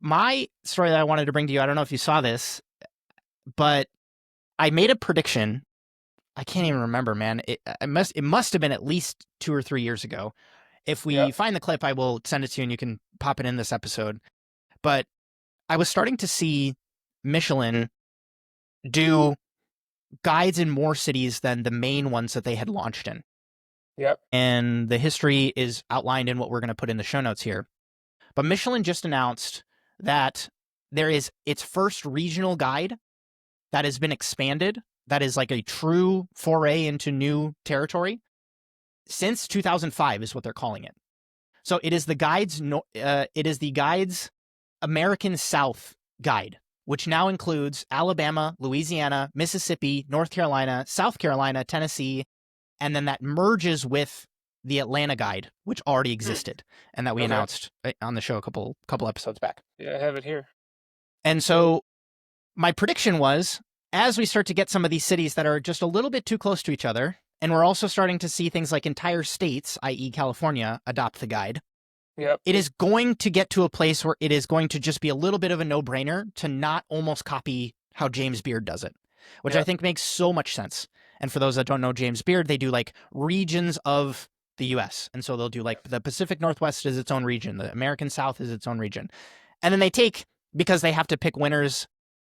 my story that I wanted to bring to you, I don't know if you saw this, but I made a prediction. I can't even remember, man. It must have been at least 2 or 3 years ago. If we Yep. find the clip, I will send it to you and you can pop it in this episode. But I was starting to see Michelin do guides in more cities than the main ones that they had launched in. Yep. And the history is outlined in what we're going to put in the show notes here. But Michelin just announced that there is its first regional guide that has been expanded, that is like a true foray into new territory since 2005 is what they're calling it. So it is the guide's American South guide, which now includes Alabama, Louisiana, Mississippi, North Carolina, South Carolina, Tennessee, and then that merges with the Atlanta guide, which already Hmm. existed and that we Okay. announced on the show a couple episodes back. Yeah, I have it here. And so my prediction was, as we start to get some of these cities that are just a little bit too close to each other, and we're also starting to see things like entire states, i.e., California, adopt the guide, Yep. it is going to get to a place where it is going to just be a little bit of a no brainer to not almost copy how James Beard does it, which I Yep. think makes so much sense. And for those that don't know James Beard, they do like regions of the US. And so they'll do like the Pacific Northwest is its own region, the American South is its own region. And then they take, because they have to pick winners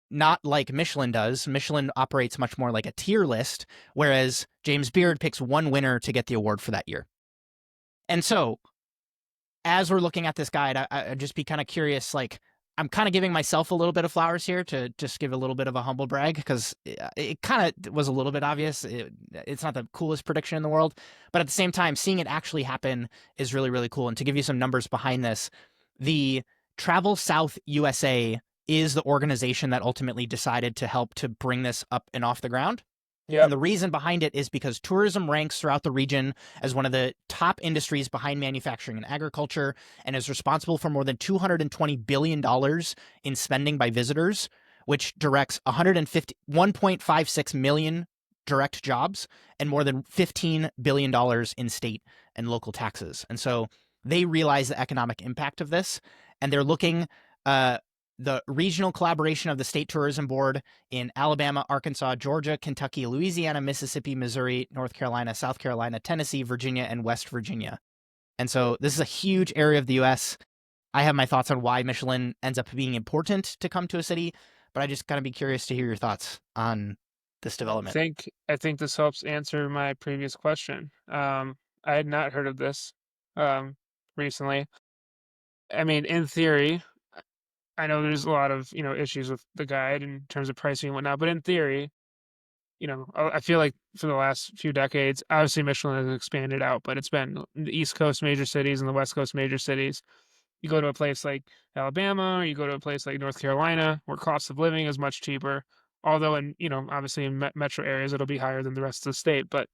not like Michelin does. Michelin operates much more like a tier list, whereas James Beard picks one winner to get the award for that year. And so, as we're looking at this guide, I'd just be kind of curious. Like, I'm kind of giving myself a little bit of flowers here to just give a little bit of a humble brag because it kind of was a little bit obvious. It's not the coolest prediction in the world, but at the same time, seeing it actually happen is really, really cool. And to give you some numbers behind this, the Travel South USA is the organization that ultimately decided to help to bring this up and off the ground. And Yep. the reason behind it is because tourism ranks throughout the region as one of the top industries behind manufacturing and agriculture and is responsible for more than $220 billion in spending by visitors, which directs 1.56 million direct jobs and more than $15 billion in state and local taxes. And so they realize the economic impact of this, and they're looking the regional collaboration of the State Tourism Board in Alabama, Arkansas, Georgia, Kentucky, Louisiana, Mississippi, Missouri, North Carolina, South Carolina, Tennessee, Virginia, and West Virginia. And so this is a huge area of the US. I have my thoughts on why Michelin ends up being important to come to a city, but I just kind of be curious to hear your thoughts on this development. I think this helps answer my previous question. I had not heard of this um recently. I mean, in theory, I know there's a lot of, issues with the guide in terms of pricing and whatnot, but in theory, I feel like for the last few decades, obviously Michelin has expanded out, but it's been the East Coast major cities and the West Coast major cities. You go to a place like Alabama, or you go to a place like North Carolina, where cost of living is much cheaper. Although, obviously in metro areas, it'll be higher than the rest of the state. But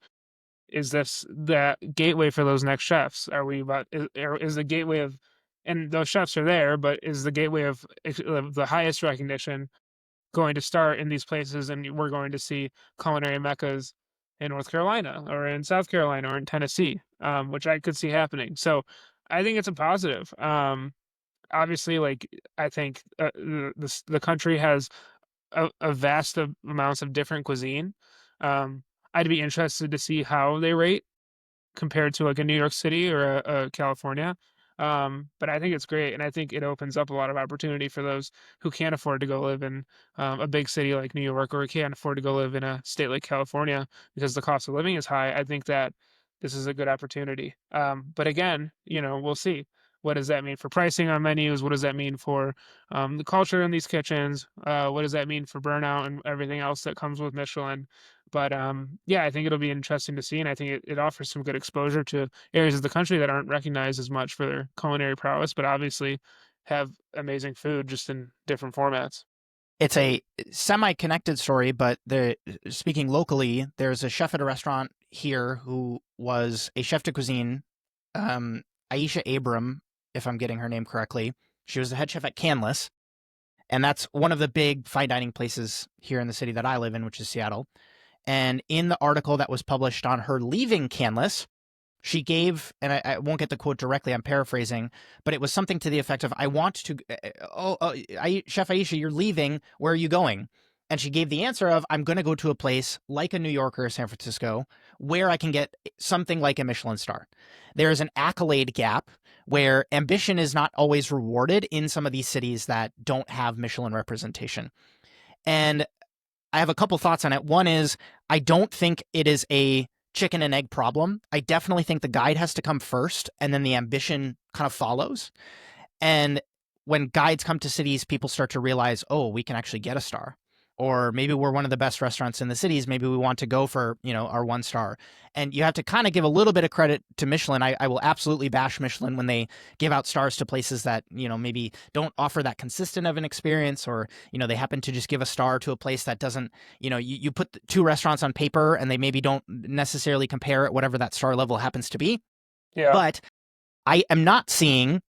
is this that gateway for those next chefs? Are we about? Is the gateway of, and those chefs are there, but is the gateway of the highest recognition going to start in these places, and we're going to see culinary meccas in North Carolina or in South Carolina or in Tennessee, which I could see happening. So I think it's a positive. Obviously, like I think the country has a vast of amounts of different cuisine. Um, I'd be interested to see how they rate compared to like a New York City or a California. But I think it's great, and I think it opens up a lot of opportunity for those who can't afford to go live in a big city like New York or can't afford to go live in a state like California because the cost of living is high. I think that this is a good opportunity. But again, we'll see. What does that mean for pricing on menus? What does that mean for the culture in these kitchens? What does that mean for burnout and everything else that comes with Michelin? But yeah, I think it'll be interesting to see, and I think it offers some good exposure to areas of the country that aren't recognized as much for their culinary prowess, but obviously have amazing food just in different formats. It's a semi-connected story, but speaking locally, there's a chef at a restaurant here who was a chef de cuisine, um, Aisha Abram, if I'm getting her name correctly. She was the head chef at Canlis, and that's one of the big fine dining places here in the city that I live in, which is Seattle. And in the article that was published on her leaving Canlis, She gave, and I won't get the quote directly, I'm paraphrasing, but it was something to the effect of, I want to, Chef Aisha, you're leaving. Where are you going? And she gave the answer of, I'm going to go to a place like a New York or San Francisco where I can get something like a Michelin star. There is an accolade gap where ambition is not always rewarded in some of these cities that don't have Michelin representation. And I have a couple thoughts on it. One is, I don't think it is a chicken and egg problem. I definitely think the guide has to come first and then the ambition kind of follows. And when guides come to cities, people start to realize, oh, we can actually get a star. Or maybe we're one of the best restaurants in the cities. Maybe we want to go for, our 1 star. And you have to kind of give a little bit of credit to Michelin. I will absolutely bash Michelin when they give out stars to places that, maybe don't offer that consistent of an experience, or, they happen to just give a star to a place that doesn't, you put 2 restaurants on paper and they maybe don't necessarily compare at whatever that star level happens to be. Yeah. But I am not seeing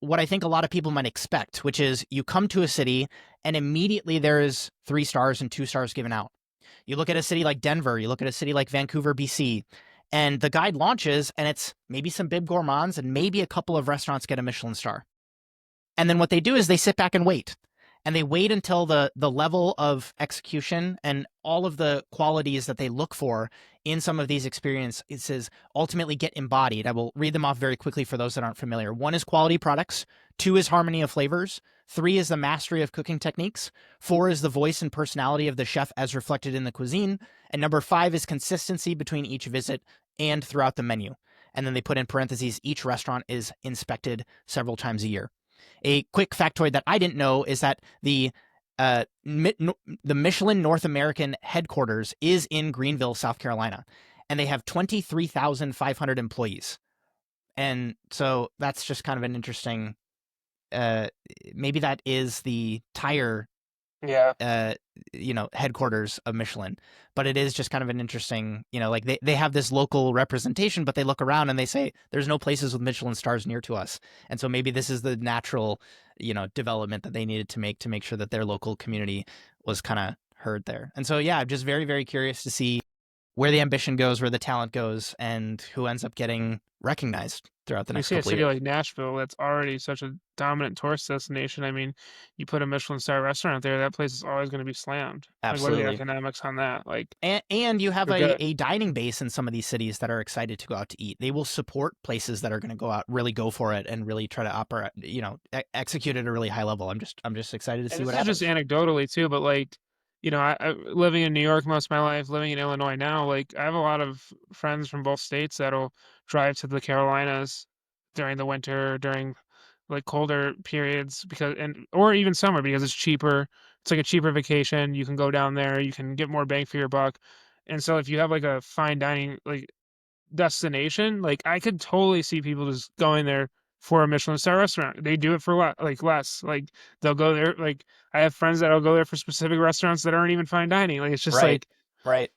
what I think a lot of people might expect, which is you come to a city and immediately there's 3 stars and 2 stars given out. You look at a city like Denver, you look at a city like Vancouver, BC, and the guide launches and it's maybe some bib gourmands and maybe a couple of restaurants get a Michelin star. And then what they do is they sit back and wait. And they wait until the level of execution and all of the qualities that they look for in some of these experiences ultimately get embodied. I will read them off very quickly for those that aren't familiar. 1 is quality products. 2 is harmony of flavors. 3 is the mastery of cooking techniques. 4 is the voice and personality of the chef as reflected in the cuisine. And number 5 is consistency between each visit and throughout the menu. And then they put in parentheses, each restaurant is inspected several times a year. A quick factoid that I didn't know is that the Michelin North American headquarters is in Greenville, South Carolina, and they have 23,500 employees. And so that's just kind of an interesting, maybe that is the tire Yeah. headquarters of Michelin, but it is just kind of an interesting, like they have this local representation, but they look around and they say there's no places with Michelin stars near to us. And so maybe this is the natural, development that they needed to make sure that their local community was kind of heard there. And so, yeah, I'm just very, very curious to see where the ambition goes, where the talent goes, and who ends up getting recognized throughout the You next see a couple of city years. like Nashville that's already such a dominant tourist destination. I mean, you put a Michelin star restaurant there, that place is always going to be slammed. Like, what are the Absolutely. economics on that? Like, And you have they're good. a dining base in some of these cities that are excited to go out to eat. They will support places that are going to go out, really go for it, and really try to operate, execute at a really high level. I'm just excited to And see this what is just happens. anecdotally too, but like, I living in New York most of my life, living in Illinois now, like I have a lot of friends from both states that'll drive to the Carolinas during the winter, during like colder periods or even summer because it's cheaper. It's like a cheaper vacation. You can go down there, you can get more bang for your buck. And so if you have like a fine dining like destination, like I could totally see people just going there for a Michelin star restaurant. They do it for less. Like they'll go there. Like I have friends that'll go there for specific restaurants that aren't even fine dining. Like it's just Right. like Right.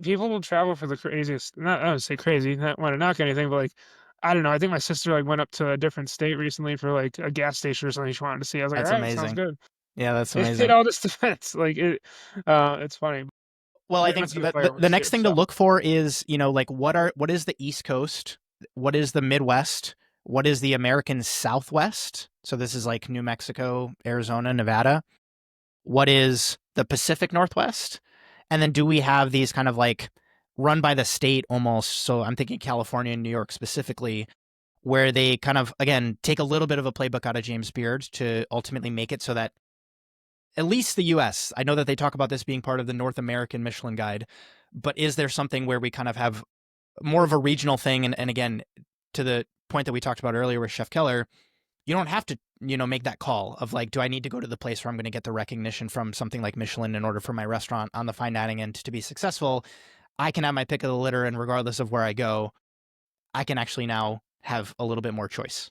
people will travel for the craziest. Not I would say crazy. Not want to knock anything, but like I don't know. I think my sister like went up to a different state recently for like a gas station or something she wanted to see. I was like, all That's right, sounds amazing. good. Yeah, that's It amazing. all just depends. Like it's funny. Well, I We went think to the the fireworks too. next thing to So look for is, like what is the East Coast? What is the Midwest? What is the American Southwest? So this is like New Mexico, Arizona, Nevada. What is the Pacific Northwest? And then do we have these kind of like run by the state almost? So I'm thinking California and New York specifically, where they kind of, again, take a little bit of a playbook out of James Beard to ultimately make it so that at least the US, I know that they talk about this being part of the North American Michelin Guide, but is there something where we kind of have more of a regional thing? And again, to the point that we talked about earlier with Chef Keller, you don't have to, make that call of like, do I need to go to the place where I'm going to get the recognition from something like Michelin in order for my restaurant on the fine dining end to be successful? I can have my pick of the litter, and regardless of where I go, I can actually now have a little bit more choice.